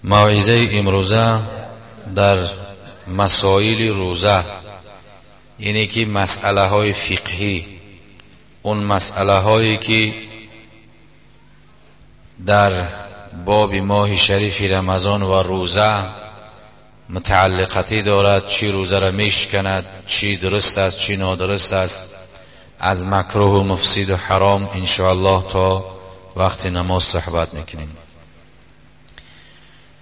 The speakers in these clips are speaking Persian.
موعظه امروزه در مسائل روزه، یعنی که مسئله های فقهی، اون مسئله هایی که در باب ماه شریف رمضان و روزه متعلقتی دارد، چی روزه را میشکند، چی درست است چی نادرست است، از مکروه و مفسد و حرام انشاءالله تا وقت نماز صحبت میکنیم.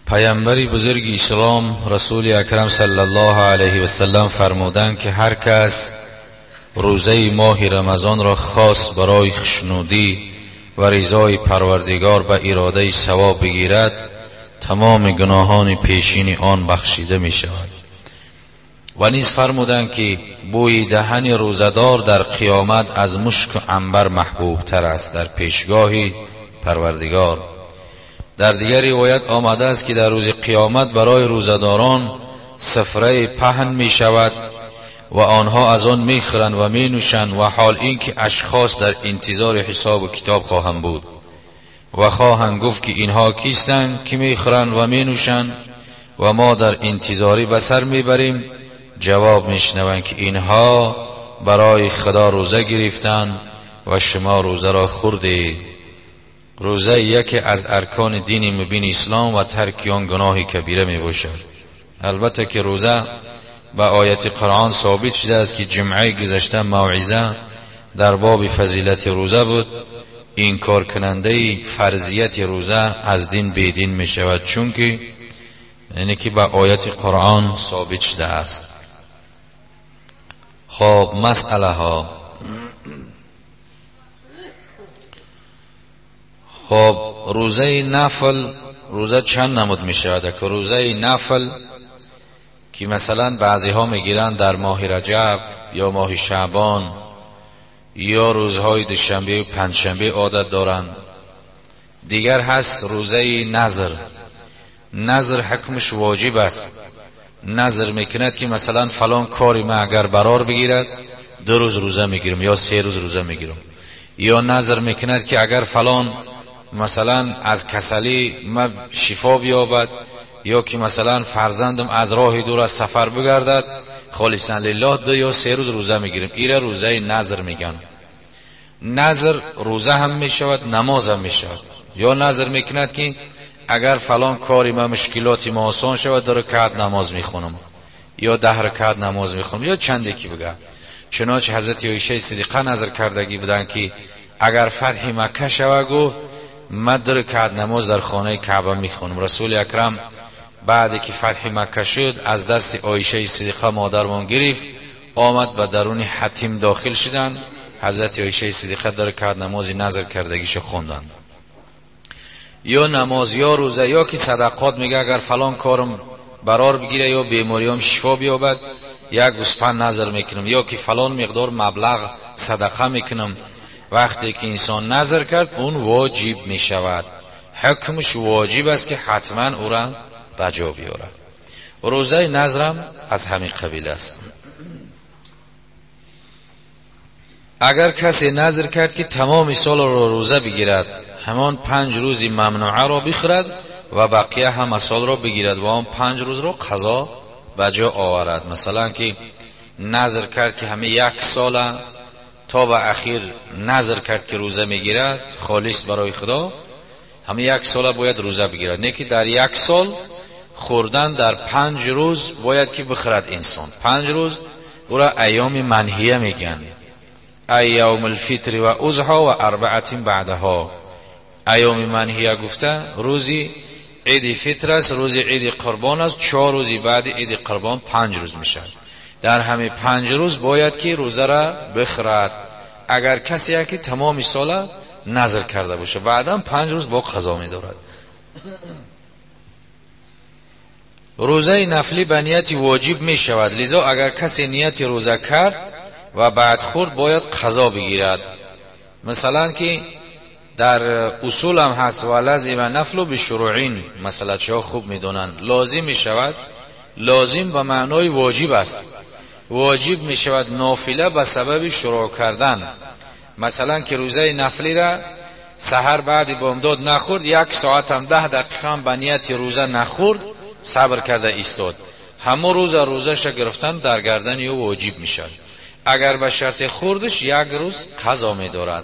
پیامبر بزرگ اسلام رسول اکرم صلی الله علیه و سلم فرمودند که هر کس روزه ماه رمضان را خاص برای خشنودی و رضای پروردگار به اراده ثواب بگیرد، تمام گناهان پیشین آن بخشیده می شود. و نیز فرمودند که بوی دهن روزدار در قیامت از مشک و عنبر محبوب تر است در پیشگاه پروردگار. در دیگر روایت آمده است که در روز قیامت برای روزداران سفره پهن می شود و آنها از آن می خورند و می نوشند، و حال این که اشخاص در انتظار حساب و کتاب خواهند بود و خواهند گفت که اینها کیستند که می خورند و می نوشند و ما در انتظاری به سر می بریم؟ جواب می شنوند که اینها برای خدا روزه گرفتند و شما روزه را خوردید. روزه یکی از ارکان دین مبین اسلام و ترک آن گناه کبیره می باشد. البته که روزه با آیت قرآن ثابت شده است که جمعه گذشته موعظه در باب فضیلت روزه بود. این کار کننده فرضیت روزه از دین بیدین می شود، چون که یعنی که با آیت قرآن ثابت شده است. خب مسئله ها. خب روزه نفل، روزه چند نمود می شود؟ که روزه نفل که مثلا بعضی ها می گیرند در ماه رجب یا ماه شعبان یا روزهای دوشنبه و پنجشنبه عادت دارند. دیگر هست روزه نذر. نذر حکمش واجب است. نذر میکند که مثلا فلان کاری من اگر برار بگیرد 2 روز روزه میگیرم یا 3 روز روزه میگیرم. یا نذر میکند که اگر فلان مثلا از کسلی من شفا بیابد، یا که مثلا فرزندم از راه دور از سفر بگردد، خالصا لله 2 یا 3 روز روزه میگیریم. ایره روزه نذر میگن. نذر روزه هم میشود، نماز هم میشود. یا نذر میکند که اگر فلان کاری من مشکلاتی ما آسان شود 2 رکعت نماز میخونم یا 10 رکعت نماز میخونم، یا چندی که بگه. چنانچه حضرت عایشه صدیقه نظر کردگی بودن که اگر فتح مکه شود گفت من 2 رکعت نماز در خانه کعبه میخونم. رسول اکرم بعدی که فتح مکه شد از دست عایشه صدیقه مادرمان گرفت، آمد به درون حتیم داخل شدند. حضرت عایشه صدیقه 2 رکعت نمازی نظر کردگیش خوندند. یا نماز یا روزه یا که صدقات میگه اگر فلان کارم برار بگیره یا بیماریام شفا بیابد 1 گوسفند نظر میکنم، یا که فلان مقدار مبلغ صدقه میکنم. وقتی که انسان نظر کرد اون واجب میشود، حکمش واجب است که حتما او را بجا بیاره. روزه نظرم از همین قبیل است. اگر کسی نظر کرد که تمام سال را روزه بگیرد، همان 5 روزی ممنوعه را بخورد و بقیه هم سال را بگیرد و آن 5 روز را قضا بجا آورد. مثلا که نظر کرد که همه 1 سال تا به اخیر نظر کرد که روزه میگیرد خالص برای خدا، همه 1 سال باید روزه بگیرد. نه که در 1 سال خوردن در 5 روز باید که بخورد انسان. 5 روز او را ایام منهیه میگن، ایام الفطر و اضحی و 4 بعدها. ایام منهیه گفته روزی عید فطر است، روزی عید قربان است، 4 روزی بعد عید قربان 5 روز میشه. در همه 5 روز باید که روزه را بخورد. اگر کسی که تمام سال نظر کرده باشه بعدا 5 روز با قضا می‌دارد. روزه نفلی به نیت واجب می شود، لذا اگر کسی نیت روزه کرد و بعد خورد باید قضا بگیرد. مثلا که در اصول هم هست و لازم نفل بشروعین، مثلا چه خوب میدونن لازم می شود. لازم به معنای واجب است. واجب می شود نافله به سبب شروع کردن. مثلا که روزه نفلی را سحر بعد بامداد نخورد، 1 ساعت هم 10 دقیقه هم به نیت روزه نخورد، صبر کرده ایستاد، همه روزش گرفتن در گردن او واجب میشد. اگر به شرط خوردش 1 روز قضا می‌دارد.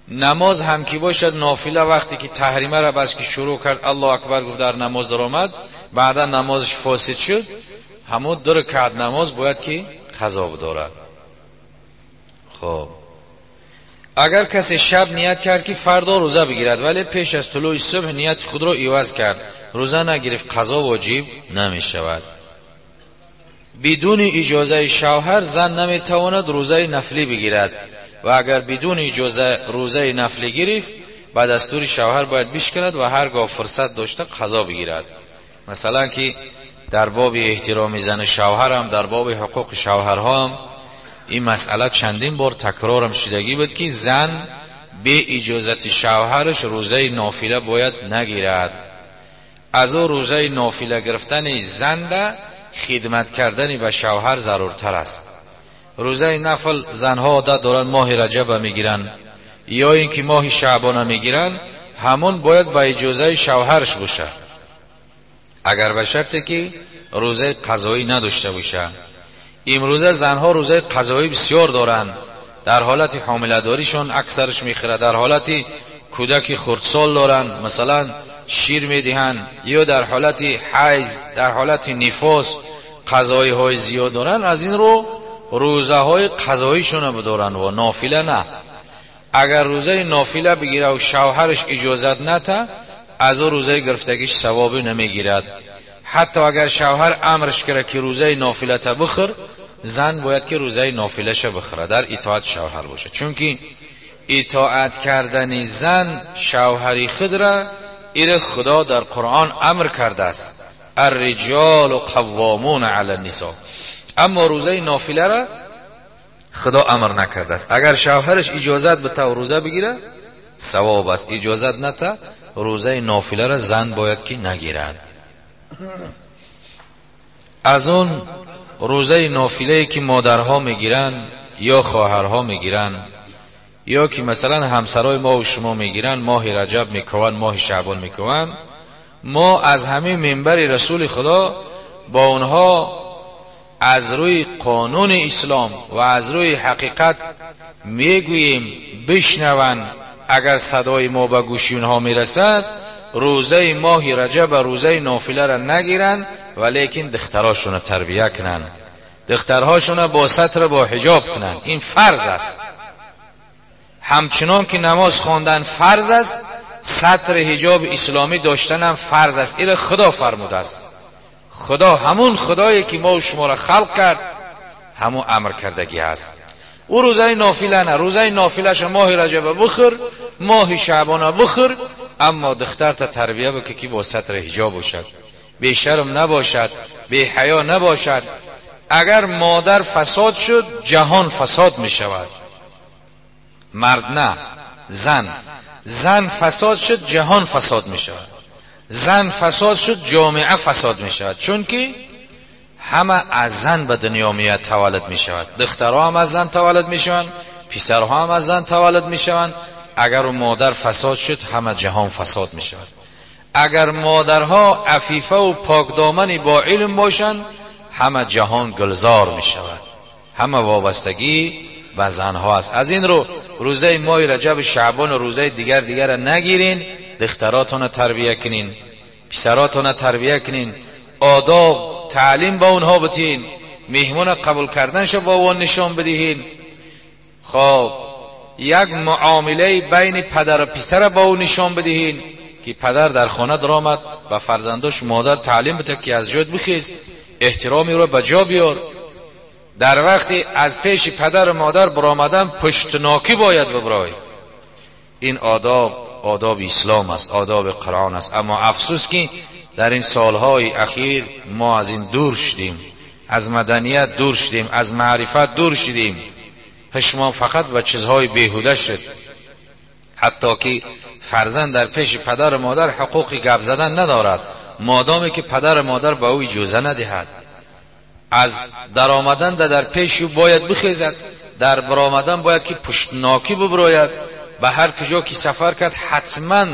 نماز هم که باشد نافله، وقتی که تحریمه را بس که شروع کرد الله اکبر گفت در نماز در آمد، بعدا نمازش فاسد شد، همون 2 رکعت نماز باید که قضا بدارد. خب اگر کسی شب نیت کرد که فردا روزه بگیرد ولی پیش از طلوع صبح نیت خود را عوض کرد، روزه نگرفت، قضا واجب نمی شود. بدون اجازه شوهر زن نمی تواند روزه نفلی بگیرد و اگر بدون اجازه روزه نفلی گرفت با دستور شوهر باید بشکند و هرگاه فرصت داشته قضا بگیرد. مثلا که در باب احترام زن شوهر هم، در باب حقوق شوهرها هم این مسئله چندین بار تکرارم شدگی بود که زن به اجازت شوهرش روزه نافله باید نگیرد. از او روزه نافله گرفتن زن ده خدمت کردن به شوهر ضرورتر است. روزه نفل زنها عادت دارن ماه رجب میگیرن یا اینکه ماه شعبان میگیرن، همون باید با اجازه شوهرش باشه، اگر به شرطی که روزه قضایی نداشته باشه. امروزه زنها روزه قضایی بسیار دارن، در حالت حامله داریشون اکثرش میخوره، در حالت کودک خردسال دارن، مثلا شیر میدهن، یا در حالت حیض، در حالت نفاس قضایی های زیاد دارن. از این رو روزه های قضاییشون بدارن و نافله نه. اگر روزه نافله بگیره و شوهرش اجازت نده، از او روزه گرفتگیش ثوابی نمیگیرد. حتی اگر شوهر امرش کرده که روزه نافله تا بخور، زن باید که روزه نافله شو بخوره، در اطاعت شوهر باشه، چون که اطاعت کردن زن شوهری خود را ایره خدا در قرآن امر کرده است، الرجال قوامون علی النساء. اما روزه نافله را خدا امر نکرده است. اگر شوهرش اجازت بده روزه بگیره ثواب است، اجازت نده روزه نافله را زن باید که نگیرد. از اون روزه نافله که مادرها میگیرن یا خواهرها میگیرن یا که مثلا همسرای ما و شما میگیرن، ماه رجب میکوان، ماه شعبان میکوان، ما از همه منبر رسول خدا با اونها از روی قانون اسلام و از روی حقیقت میگوییم بشنون. اگر صدای ما به گوش اونها میرسد، روزه ماه رجب و روزه نافله را نگیرن، ولیکن دختراشون تربیه کنن، دخترهاشون با ستر با حجاب کنن. این فرض است. همچنان که نماز خواندن فرض است، ستر حجاب اسلامی داشتن هم فرض است. این خدا فرموده است. خدا، همون خدایی که ما و شما را خلق کرد، همون امر کردگی است. او روزه نافله نه، روزه نافله شو ماه رجب بخور، ماه شعبان بخور، اما دختر تا تربیه بکه که با ستر حجاب باشد، بی شرم نباشد، بی حیا نباشد. اگر مادر فساد شد جهان فساد می شود. مرد نه، زن فساد شد جهان فساد می شود، زن فساد شد جامعه فساد می شود، چون که همه از زن به دنیا میاد تولد می شود. دخترها هم از زن تولد می شوند، پسرها هم از زن تولد می شوند. اگر مادر فساد شد همه جهان فساد می شود. اگر مادرها عفیفه و پاکدامنی با علم باشند، همه جهان گلزار می شود. همه وابستگی به زنها است. از این رو روزه ماه رجب شعبان و روزه دیگر نگیرین، دختراتون تربیه کنین، پسراتون تربیه کنین، آداب تعلیم با اونها بتین، مهمون قبول کردنش با اون نشان بدهین. خب یک معامله بین پدر و پسر با اون نشان بدهین که پدر در خانه درآمد به فرزندش مادر تعلیم بده که از جد بخیز، احترامی رو به جا بیار. در وقتی از پیش پدر و مادر برآمدن پشتناکی باید ببرای. این آداب اسلام است، آداب قرآن است. اما افسوس که در این سالهای اخیر ما از این دور شدیم، از مدنیت دور شدیم، از معرفت دور شدیم. ما فقط به چیزهای بیهوده شد. حتی که فرزند در پیش پدر و مادر حقوقی گپ زدن ندارد، مادامی که پدر و مادر به او اجازه ندهد. از در آمدن در پیش او باید بخیزد، در برآمدن باید که پشتناکی ببراید. به هر کجا که سفر کرد حتما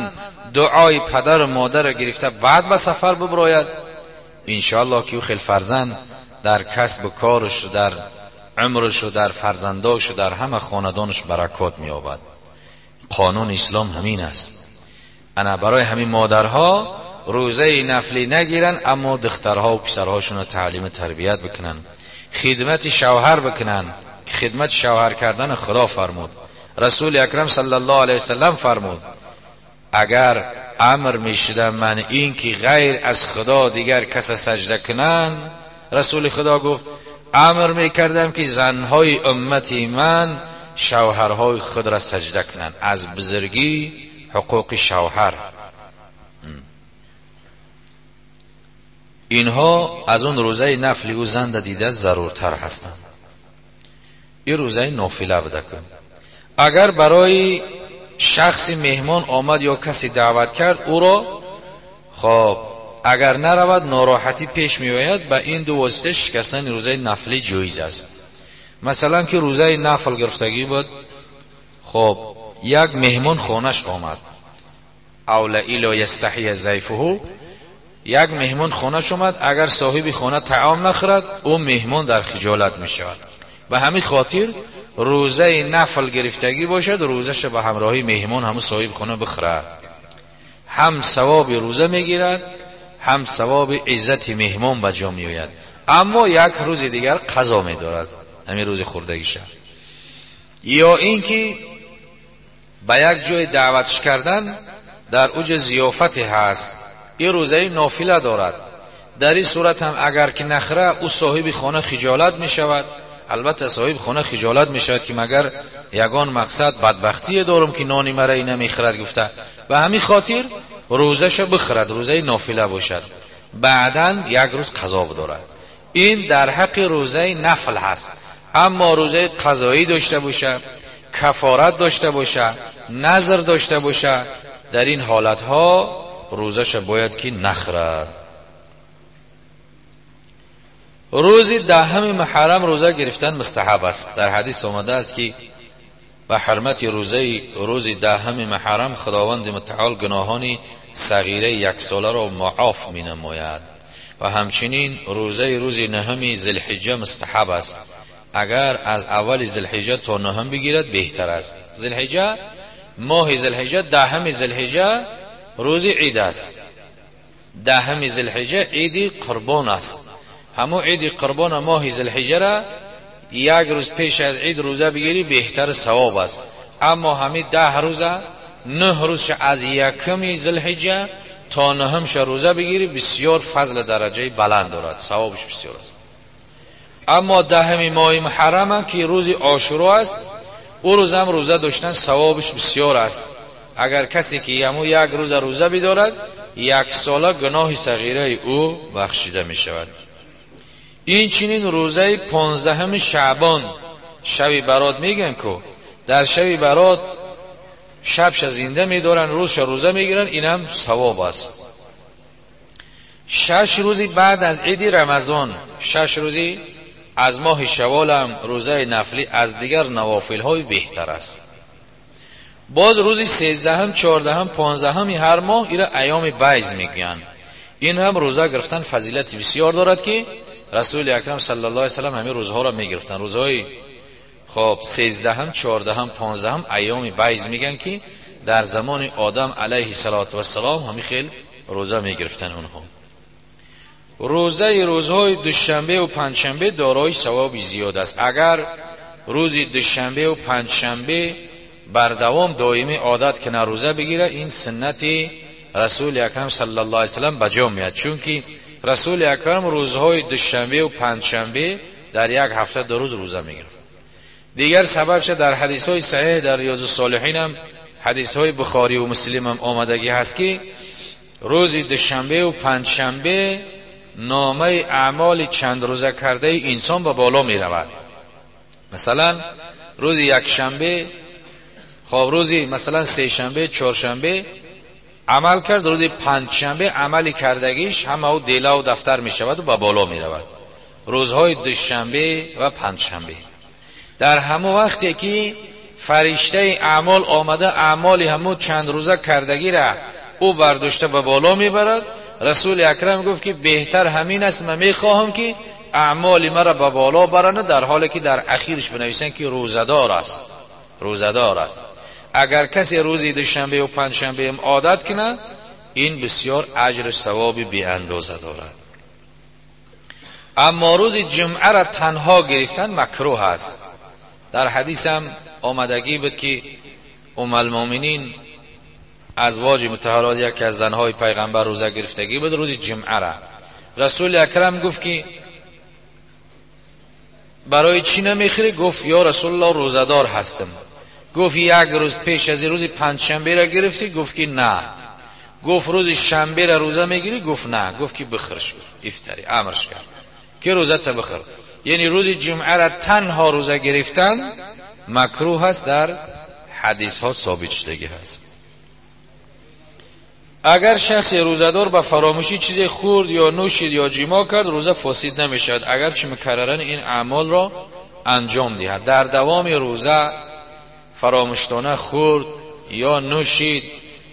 دعای پدر و مادر را گرفته بعد به سفر ببراید. انشاءالله که او خیلی فرزند در کسب و کارش و در عمرش و در فرزنداش و در همه خاندانش برکات می‌یابد. قانون اسلام همین است. انا برای همین مادرها روزه نفلی نگیرن، اما دخترها و پسرهاشون رو تعلیم تربیت بکنن، خدمت شوهر بکنن. خدمت شوهر کردن خدا فرمود. رسول اکرم صلی الله علیه وسلم فرمود اگر امر میشدم من این که غیر از خدا دیگر کس سجده کنن، رسول خدا گفت امر میکردم که زنهای امتی من شوهرهای خود را سجده کنن. از بزرگی حقوق شوهر، اینها از اون روزه نفلی و زنده دیده ضرورتر هستند. این روزه نافله بده کن. اگر برای شخصی مهمان آمد یا کسی دعوت کرد او را، خب اگر نرود ناراحتی پیش می آید، به این دو واسطه شکستن روزه نفلی جایز است. مثلا که روزه نفل گرفتگی بود، خب یک مهمان خانش آمد، اولئی لا یستحی ضیفه، یک مهمان خانش آمد، اگر صاحب خانه طعام نخورد او مهمان در خجالت می شود. به همین خاطر روزه نفل گرفتگی باشد، روزش به همراهی مهمان هم صاحب خانه بخورد، هم ثواب روزه میگیرد هم ثواب عزت مهمان به جا می آید. اما یک روز دیگر قضا می دارد، همین روز خوردگیش. یا اینکه به یک جای دعوتش کردن در اوج ضیافتی هست، این روزه نافله دارد. در این صورت هم اگر که نخره او صاحب خانه خجالت می شود. البته صاحب خانه خجالت می شود که مگر یگان مقصد بدبختی دارم که نانی مرا این نمیخورد گفته، به همین خاطر روزش بخورد، روزه نافله باشد، بعداً یک روز قضا بدارد. این در حق روزه نفل هست. اما روزه قضایی داشته باشه، کفارت داشته باشه، نظر داشته باشه، در این حالتها روزش باید که نخورد. روز 10 محرم روزه گرفتن مستحب است. در حدیث آمده است که به حرمت روز 10 محرم خداوند متعال گناهان صغیره 1 ساله را معاف می نماید. و همچنین روز 9 ذوالحجه مستحب است. اگر از اول ذوالحجه تا 9 بگیرد بهتر است. ذوالحجه، ماه ذوالحجه، 10 ذوالحجه روز عید است. 10 ذوالحجه عید قربان است. همو عید قربان ماه ذوالحجه را یک روز پیش از عید روزه بگیری بهتر ثواب است. اما همین 10 روزه، 9 روز از 1 ذوالحجه تا 9 روزه بگیری بسیار فضل درجه بلند دارد، ثوابش بسیار است. اما 10 ماه محرم که روز عاشورا است، او روز هم روزه داشتن ثوابش بسیار است. اگر کسی که همو 1 روز روزه بدارد 1 ساله گناه صغیره او بخشیده می شود. این چنین روزه 15 شعبان، شب برات میگن که در شب برات شبش زنده میدارن، روزش روزه میگیرن، اینم ثواب است. 6 روزی بعد از عید رمضان، 6 روزی از ماه شوال هم روزه نفلی از دیگر نوافل های بهتر است. باز روزی 13 14 15 هر ماه ایره ایام بیض میگن. این هم روزه گرفتن فضیلت بسیار دارد که رسول اکرم صلی الله علیه وسلم همین روزها را میگرفتن. روزهای خب 13 14 15 ایام بیض میگن که در زمان آدم علیه السلام همین خیلی روزه میگرفتن اونها. روزهای دوشنبه و پنجشنبه دارای ثواب زیاد است. اگر روزی دوشنبه و پنجشنبه بر دوام دائمی عادت کنه روزه بگیره، این سنت رسول اکرم صلی الله علیه وسلم بجا میاد. چون که رسول اکرم روزهای دوشنبه و پنجشنبه در یک هفته 2 روز روزه میگیره. دیگر سببش در حدیث های صحیح در ریاض الصالحین هم، حدیث های بخاری و مسلم هم آمدگی هست که روز دوشنبه و پنجشنبه نامه اعمال چند روزه کرده انسان به بالا می رود. مثلا روز یکشنبه، خب روزی مثلا سه شنبه چهارشنبه عمل کرد، روز پنجشنبه عملی کردگیش همه او دیلا و دفتر می شود و به بالا می رود. روزهای دوشنبه و پنجشنبه در همه وقتی که فرشته اعمال آمده اعمالی همون چند روزه کردگی را او برداشته به بالا میبرد. رسول اکرم گفت که بهتر همین است، من میخواهم که اعمال مرا به بالا برانه، در حالی که در اخیرش بنویسن که روزدار است. روزدار است. اگر کسی روزی دوشنبه و پنجشنبه هم عادت کنه، این بسیار اجر و ثواب بی اندازه دارد. اما روز جمعه را تنها گرفتن مکروه است. در حدیث هم آمدگی بود که ام المؤمنین ازواج مطهرات یکی از زنهای پیغمبر روزه گرفتگی بود روز جمعه را. رسول اکرم گفت که برای چی نمیخوری؟ گفت یا رسول الله روزدار هستم. گفت یک روز پیش از روز پنجشنبه را گرفتی؟ گفت که نه. گفت روز شنبه را روزه میگیری؟ گفت نه. گفت که بخورش، افطاری، امرش کرد که روزه تا بخور. یعنی روز جمعه را تنها روزه گرفتن مکروه است، در حدیث ها ثابت شدگی هست. اگر شخص روزدار به فراموشی چیزی خورد یا نوشید یا جما کرد، روزه فاسد نمیشد اگرچه مکررن این اعمال را انجام دهد. در دوام روزه فراموشانه خورد یا نوشید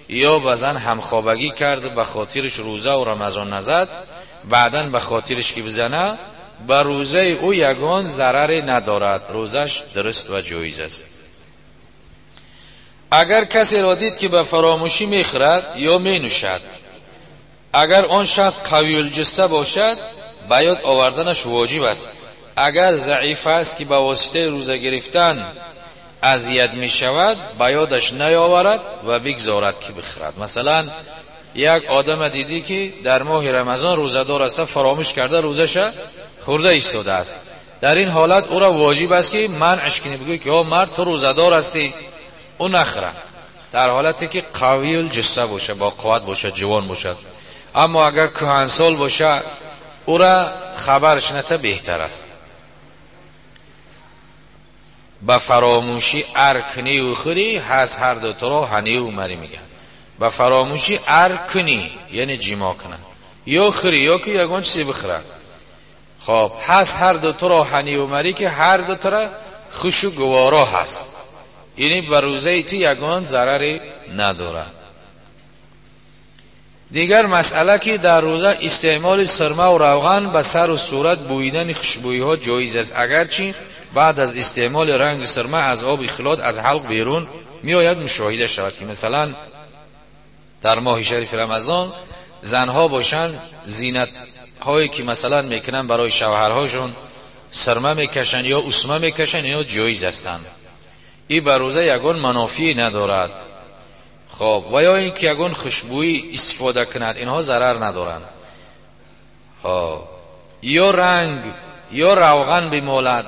یا بزن همخوابگی کرد، به خاطرش روزه و رمضان نزد، بعداً به خاطرش که بزنه، به روزه او یگان ضرری ندارد، روزش درست و جایز است. اگر کسی را دید که به فراموشی میخورد یا مینوشد، اگر آن شخص قوی الجثه باشد به یاد آوردنش واجب است. اگر ضعیف است که به واسطه روزه گرفتن اذیت می شود، به یادش نیاورد و بگذارد که بخورد. مثلا یک آدم دیدی که در ماه رمضان روزدار است، فراموش کرده روزش خورده ایستاده است، در این حالت او را واجب است که منعش کنی، بگوی که مرد تو روزدار هستی، او نخوره، در حالتی که قوی الجثه باشه، با قوت باشه، جوان باشد. اما اگر کهنسال باشه او را خبرش نده بهتر است. به فراموشی ارکنی و خوری هست، هر دو تا را هنی و مری میگن. به فراموشی ارکنی یعنی جما کنه یا خوری یا که یگان چیزی بخوره. خب هست هر دو تا را هنی و مری که هر دو تا را خوش و گوارا هست، یعنی بر روزه تی یگان ضرری نداره. دیگر مسئله که در روزه استعمال سرمه و روغن به سر و صورت بویدن خوشبویی ها جایز است، اگرچه بعد از استعمال رنگ سرمه از آب اخلاط از حلق بیرون می آید مشاهده شود که مثلا در ماه شریف رمضان زنها باشن زینت هایی که مثلا میکنن برای شوهرهاشون سرمه میکشن یا اسمه میکشن، یا جایز هستند. این بر روزه یگان منافعی ندارد. خب و یا اینکه یگان خوشبویی استفاده کند، اینها ضرر ندارند. خب یا رنگ یا روغن بمالد.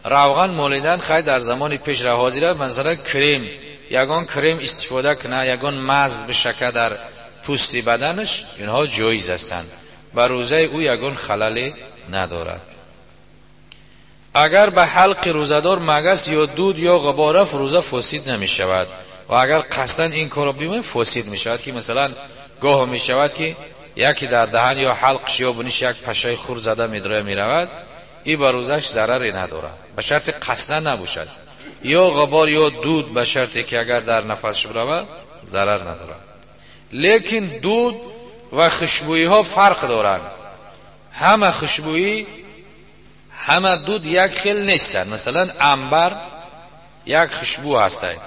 روغن مالیدن خیلی در زمان پیش را حاضره، مثلا کریم، یگان کریم استفاده کنه، یگان مز بشکه در پوست بدنش، اینها جایز هستند، بر روزه او یگان خللی ندارد. اگر به حلق روزدار مگس یا دود یا غبار رفت، روزه فاسد نمی شود. و اگر قصداً این کارو بیمه فاسد می شود، که مثلا گاه می شود که یکی در دهن یا حلقش یا بنیش یک پشه خور زده میدره می رود، این بر روزش ضرری نداره، به شرط قصداً نباشد. یا غبار یا دود به شرطی که اگر در نفسش برود ضرر نداره. لیکن دود و خوشبویی ها فرق دارند. همه خوشبویی همه دود یک خیل نیستند. مثلا عنبر یک خوشبو هسته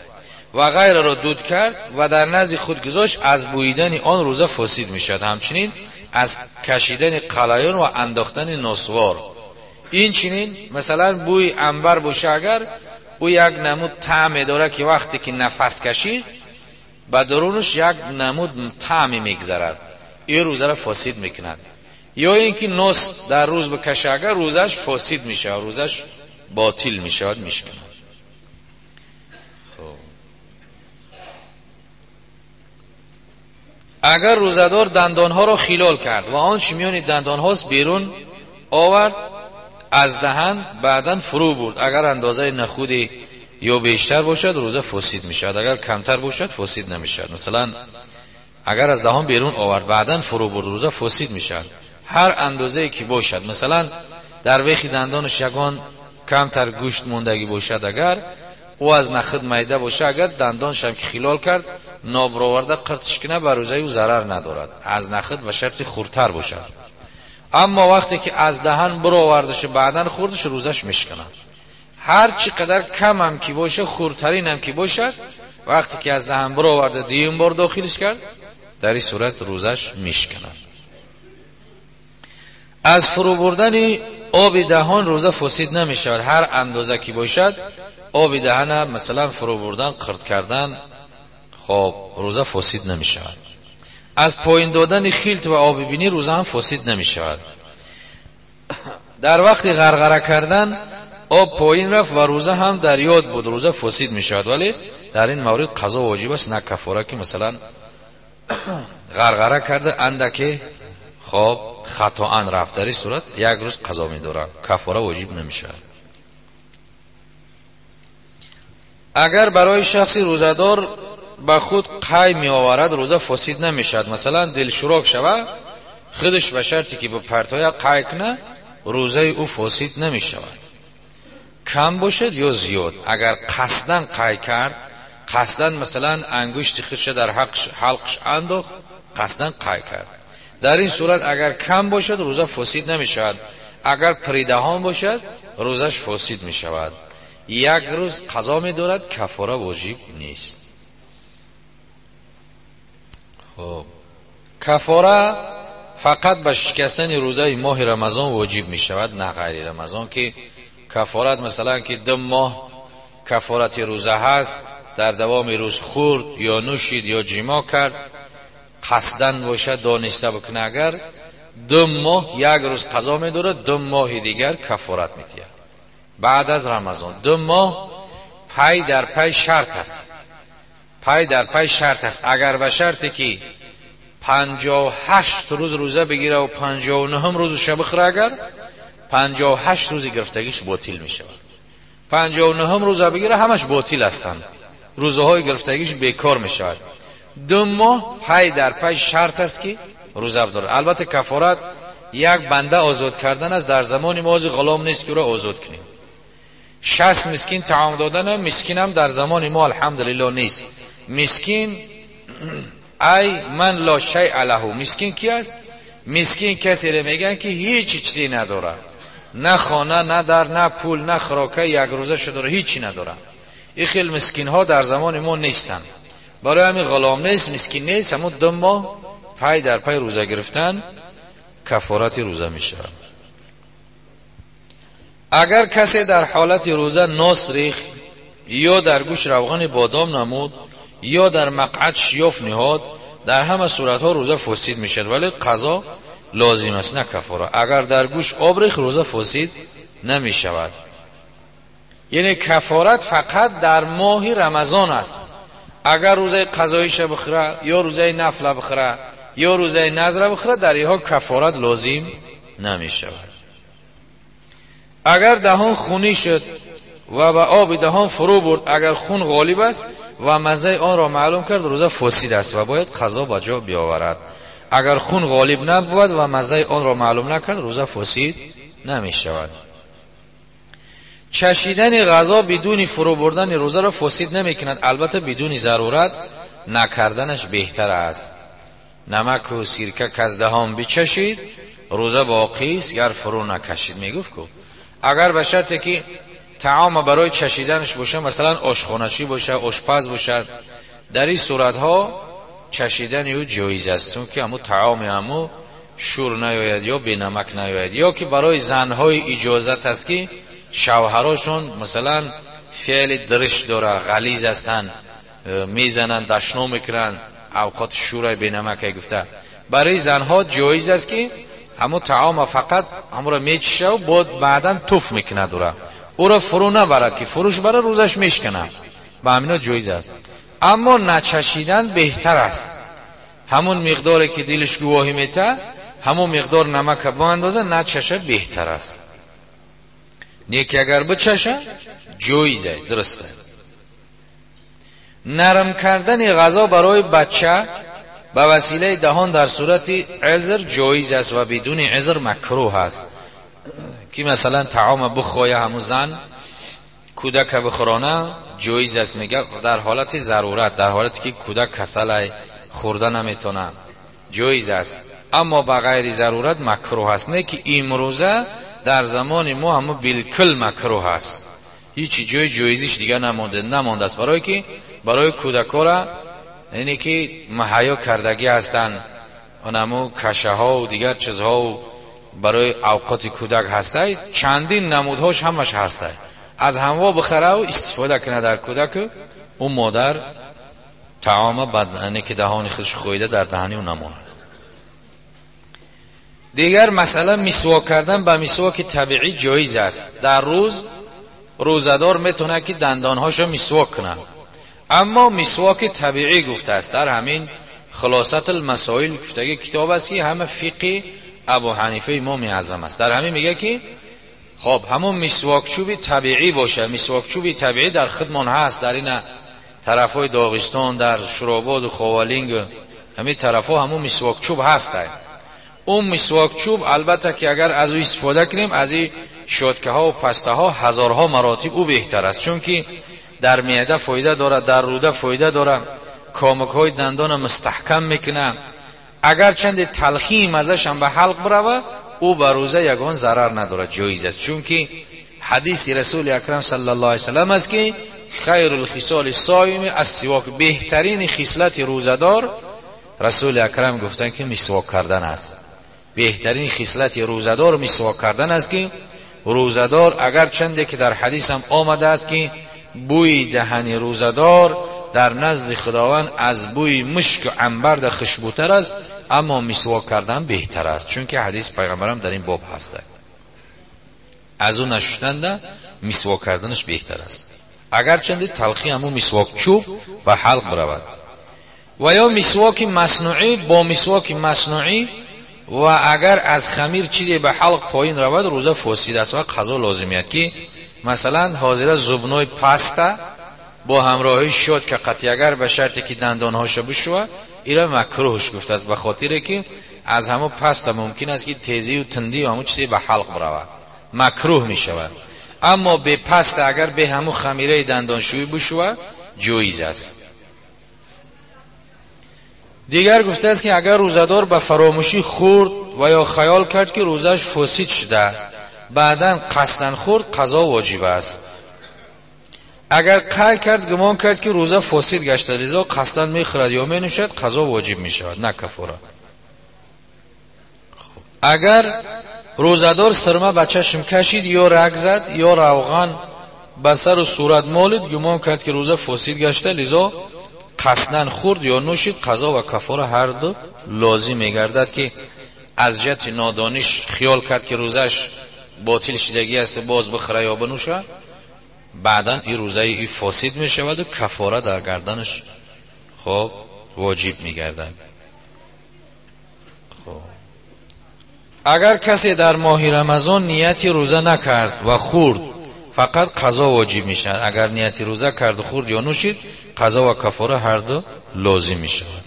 و غیر را دود کرد و در نزد خود گذاشت، از بویدن آن روزه فاسد می شود. همچنین از کشیدن قلیان و انداختن نسوار. این چنین مثلا بوی عنبر باشه، اگر او یک نمود طعم داره که وقتی که نفس کشید به درونش یک نمود طعمی میگذرد، این روزه را فاسد میکند. یا اینکه نس در روز بکشه، اگر روزش فاسد میشه، روزش باطل میشود، میشکنه. خب اگر روزدار دندانها را خلال کرد و آنچه میان دندانهاست بیرون آورد، از دهن بعداً فرو برد، اگر اندازه نخودی یا بیشتر باشد روزه فاسد میشد، اگر کمتر باشد فاسد نمیشد. مثلا اگر از دهان بیرون آورد بعداً فرو برد، روزه فاسد میشد. هر اندازه‌ای که باشد، مثلا در ویخ دندانش یگان کمتر گوشت موندگی باشد، اگر او از نخود میده باشه، اگر دندانش هم که خلال کرد نابرآورده قرتش کنه بر روزه او ضرر ندارد، از نخود و شرط خردتر باشد. اما وقتی که از دهن برآورده شه بعدن خوردش روزش میشکنه. هر چقدر کم هم که باشه خردترین هم که باشد وقتی که از دهن برآورده دیگه بار داخلش کرد در این صورت روزش میشکنه. از فرو بردن آب دهان روزه فاسد نمیشود. هر اندازه که باشد آب دهان مثلا فرو بردن قرت کردن خب روزه فاسد نمیشود. از پایین دادن خیلت و آب بینی روزه هم فاسد نمیشود. در وقت غرغره کردن آب پایین رفت و روزه هم در یاد بود روزه فاسد میشود، ولی در این مورد قضا واجب است، نه کفاره که مثلا غرغره کرده اندکی خب خطااً رفت، در این صورت یک روز قضا میداره، کفاره واجب نمیشه. اگر برای شخصی روزدار به خود قی می آورد روزه فاسد نمیشد. مثلا دلشوراک شود خودش به شرطی که به پرتای قی کنه روزه او فاسد نمیشود، کم باشد یا زیاد. اگر قصدن قی کرد، قصدن مثلا انگشت خودش در حلقش انداخت، قصدن قی کرد، در این صورت اگر کم باشد روزه فاسد نمیشود. اگر پریدهان باشد روزش فاسد میشود. یک روز قضا میدارد، کفاره واجب نیست. خب کفاره فقط به شکستن روزه ماه رمضان واجب میشود، نه غیر رمضان که کفارت مثلا که 2 ماه کفارت روزه هست، در دوام روز خورد یا نوشید یا جما کرد، قصدن باشد دانسته بکنه، اگر 2 ماه یک روز قضا میداره، 2 ماه دیگر کفارت میتید. بعد از رمضان 2 ماه پای در پای شرط است، پای در پای شرط است. اگر به شرطی که 58 روز روزه بگیره و 59 روز شب بخوره، اگر 58 روز گرفتگیش باطل میشه. 59 روزه بگیره همش باطل هستند، روزهای گرفتگیش بیکار میشود. 2 ماه پای در پای شرط است که روزه بداره. البته کفارت یک بنده آزاد کردن است، در زمان ما غلام نیست که رو آزاد کنیم. 60 مسکین طعام دادن، مسکین هم در زمان ما الحمدلله نیست. مسکین ای من لا شیء له، مسکین کی است؟ مسکین کسی رو میگن که هیچ چیزی نداره، نه خانه، نه در، نه پول، نه خوراکه، یک روزه شده هیچی نداره. این خیلی مسکین ها در زمان ما نیستن، برای همین غلام نیست، مسکین نیست، همون 2 ماه پای در پای روزه گرفتن کفارت روزه میشه. اگر کسی در حالت روزه ناس ریخت یا در گوش روغن بادام نمود یا در مقعد شیاف نهاد، در همه صورتها روزه فاسد میشد، ولی قضا لازم است نه کفاره. اگر در گوش آب ریخت روزه فاسد نمیشود. یعنی کفارت فقط در ماه رمضان است. اگر روزه قضاییش بخوره یا روزه نفل بخوره یا روزه نذر بخوره، در اینها کفارت لازم نمیشود. اگر دهان خونی شد و به آب دهان فرو برد، اگر خون غالب است و مزه آن را معلوم کرد، روزه فاسد است و باید قضا به جا بیاورد. اگر خون غالب نبود و مزه آن را معلوم نکرد، روزه فاسد نمی شود. چشیدن غذا بدون فرو بردن روزه را فاسد نمی کند، البته بدون ضرورت نکردنش بهتر است. نمک و سرکه که از دهان بچشید روزه باقی است گر فرو نکشید. میگفت که اگر به شرطی که طعام برای چشیدنش باشه، مثلا آشخانچی باشه، آشپز باشه، در این صورتها چشیدن او جایز است، چون که همو طعام همو شور نیاید یا بی نمک نیاید. یا که برای زنهای اجازت است که شوهراشون مثلا فعل درش داره، غلیظ هستن، میزنن، دشنو میکنن، اوقات شورای بی نمک گفته، برای زنها جایز است که همو طعام فقط همو را میچشه و بعداً توف میکنه دوره، او را فرو نبرد که فروش بره روزش میشکنه، به همینا جایز است. اما نچشیدن بهتر است. همون مقداری که دلش گواهی میته همون مقدار نمک با اندازه نچشه بهتر است. نیکی اگر بچشه جایزه، درسته. نرم کردن غذا برای بچه به وسیله دهان در صورت عذر جایز است و بدون عذر مکروه است. که مثلا طعام بخواه همون زن کودک بخورانه جایز است. میگه در حالت ضرورت، در حالتی که کودک کسل خورده نمیتونه جایز است، اما به غیر ضرورت مکروه است. نه که امروزه در زمان ما هم بالکل مکروه است، هیچ جای جایزیش دیگه نمانده است، برای که برای کودکا را یعنی که مهیا کردگی هستند، اونمو کشه ها و دیگر چیزها و برای اوقات کودک هسته، چندین نمودهاش همش هسته. از هموا بخره و استفاده کنه در کودک، اون مادر طعام بدنی که دهان خودش خویده در دهانی اون نمونه. دیگر مثلا مسواک کردن با مسواک طبیعی جایز است. در روز روزدار میتونه که دندانهاشو مسواک کنه، اما مسواک طبیعی گفته است. در همین خلاصت المسائل گفته کتاب است که همه فقه ابو حنیفه امام اعظم است. در همین میگه که خب همون مسواک چوبی طبیعی باشه. مسواک چوبی طبیعی در خدمون هست، در این طرفای داغستان، در شوراباد و خوالینگ، همین طرفا همون مسواک چوب هست. اون مسواک چوب البته که اگر از او استفاده کنیم، از این شوتکه ها و پسته ها هزارها مراتب او بهتر است، چون که در معده فایده داره، در روده فایده داره، کامک های دندان مستحکم میکنه. اگر چند تلخی مزش هم به حلق بروه، او بر روزه یگان ضرر نداره، جایز است، چون که حدیث رسول اکرم صلی الله علیه وسلم است که خیر الخصال الصائم السواک، بهترین خصلت روزدار رسول اکرم گفتن که مسواک کردن است. بهترین خصلت روزدار مسواک کردن است که روزدار اگر چنده که در حدیث هم آمده است که بوی دهن روزدار در نزد خداوند از بوی مشک و عنبر خوشبوتر است، اما مسواک کردن بهتر است، چون که حدیث پیغمبرم در این باب هست. از اون نشستن مسواک کردنش بهتر است، اگر چنده تلخی همو مسواک چوب و حلق برود. و یا مسواک مصنوعی، با مسواک مصنوعی و اگر از خمیر چیزی به حلق پایین رود روزه فاسد است و قضا لازمیت که مثلا حاضر زبنوی پاستا با همراهی شد که قطعی اگر به شرطی که دندانهاشو بشوه، اینا مکروهش گفته است، به خاطر که از همو پاستا ممکن است که تیزی و تندی و همو چیزی به حلق برود، مکروه می شود. اما به پاستا اگر به همو خمیره دندانشویی بشوه جایز است. دیگر گفته است که اگر روزدار به فراموشی خورد و یا خیال کرد که روزش فاسد شده، بعداً قصداً خورد، قضا واجب است. اگر قی کرد، گمان کرد که روزه فاسد گشته، لذا قصداً میخورد یا مینوشد، قضا واجب میشود، نه کفاره. اگر روزدار سرمه به چشم کشید یا رگ زد یا روغن به سر و صورت مالید، گمان کرد که روزه فاسد گشته، لذا قصداً خورد یا نوشید، قضا و کفاره هر دو لازم میگردد. که از جهت نادانش خیال کرد که روزش باطل شدگی است، باز بخوره یا بنوشه، بعداً این روزه ای فاسد میشود و کفاره در گردنش خب واجب میگردد. خب اگر کسی در ماه رمضان نیتی روزه نکرد و خورد، فقط قضا واجب میشود. اگر نیتی روزه کرد و خورد یا نوشید، قضا و کفاره هر دو لازم میشود.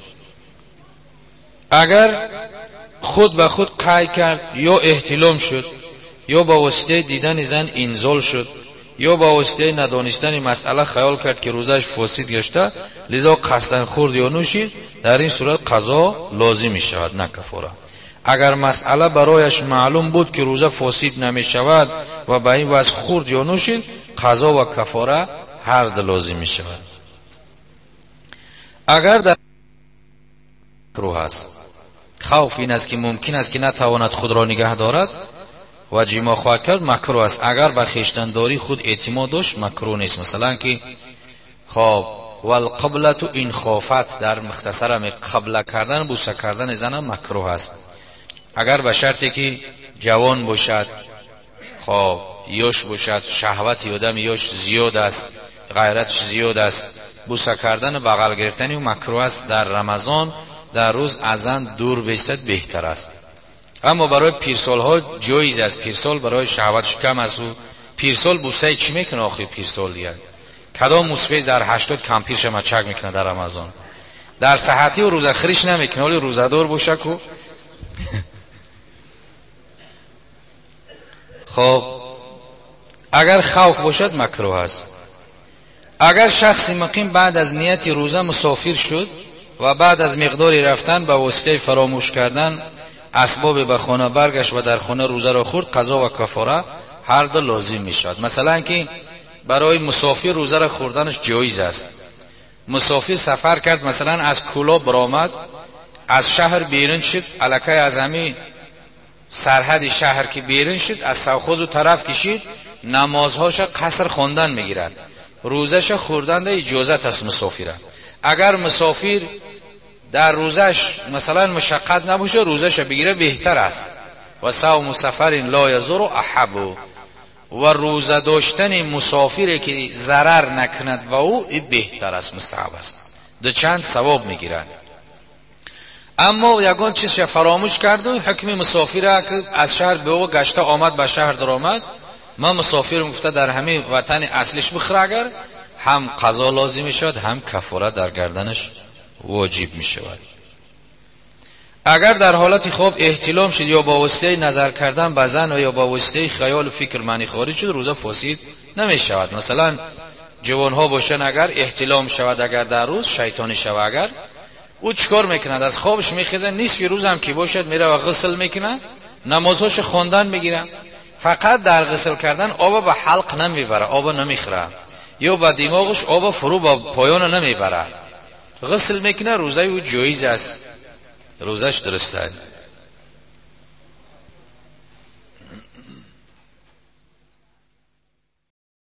اگر خود به خود قی کرد یا احتلام شد یا با واسطه دیدن زن انزال شد یا با واسطه ندانستن مسئله خیال کرد که روزش فاسد گشته، لذا قصداً خورد یا نوشید، در این صورت قضا لازم می شود، نه کفاره. اگر مسئله برایش معلوم بود که روزه فاسد نمی شود و به این وجه خورد یا نوشید، قضا و کفاره هر دو لازم می شود. اگر در روح است، خوف این است که ممکن است که نتواند خود را نگه دارد و جما خواهد کرد، مکروه است. اگر به خویشتنداری خود اعتماد داشت، مکروه نیست. مثلا که خب والقبلة این خافت، در مختصر قبله کردن، بوسه کردن زن مکروه است. اگر به شرطی که جوان باشد، خب یوش باشد، شهوت آدم یوش زیاد است، غیرتش زیاد است، بوسه کردن بغل گرفتن و مکروه است. در رمضان در روز از زن دور بیستد بهتر است. اما برای پیرسال ها جایز است. پیرسال برای شهوتش کم است و پیرسال بوسه چی میکنه آخه؟ پیرسال دیگر کدام مسفید در 80 کم پیرش مچک میکنه در رمضان، در صحتی و روزه خریش نمیکنه، ولی روزدار باشه کو. خب اگر خوف باشد مکروه است. اگر شخصی مقیم بعد از نیت روزه مسافر شد و بعد از مقداری رفتن به وسیله فراموش کردن اسباب به خانه برگشت و در خانه روزه را خورد، قضا و کفاره هر دو لازم می شود. مثلا که برای مسافر روزه را خوردنش جایز است. مسافر سفر کرد، مثلا از کولا برآمد، از شهر بیرون شد، الکی از همین سرحد شهر که بیرون شد از سوخوز و طرف کشید، نمازهاش قصر خواندن میگیرد، روزش خوردن اجازت است مسافر. اگر مسافر در روزش مثلا مشقت نباشه روزش بگیره بهتر است. و صوم سفر لا یضر احب، و روزه داشتن مسافری که ضرر نکند و او بهتر است، مستحب است، دو چند ثواب میگیرند. اما یگان چیز فراموش کرد و حکم مسافر که از شهر به او گشته آمد به شهر در آمد، من مسافرم گفته در همین وطن اصلش بخوره، اگر هم قضا لازم شد هم کفاره در گردنش واجب می شود. اگر در حالت خواب احتلام شد یا با واسطه نظر کردن به زن و یا با واسطه خیال و فکر معنی خارج شد، روزه فاسد نمی شود. مثلا جوان ها باشن اگر احتلام شود، اگر در روز شیطانی شود، اگر او چکار میکند؟ از خوابش میخیزه، نصف روز هم که باشد میره و غسل میکنه، نمازهاش خواندن میگیره، فقط در غسل کردن آب به حلق نمیبره، آب نمیخوره، یا به دماغش آب فرو به پایان نمیبره، غسل میکنه، روزه او جایز است، روزش درست است.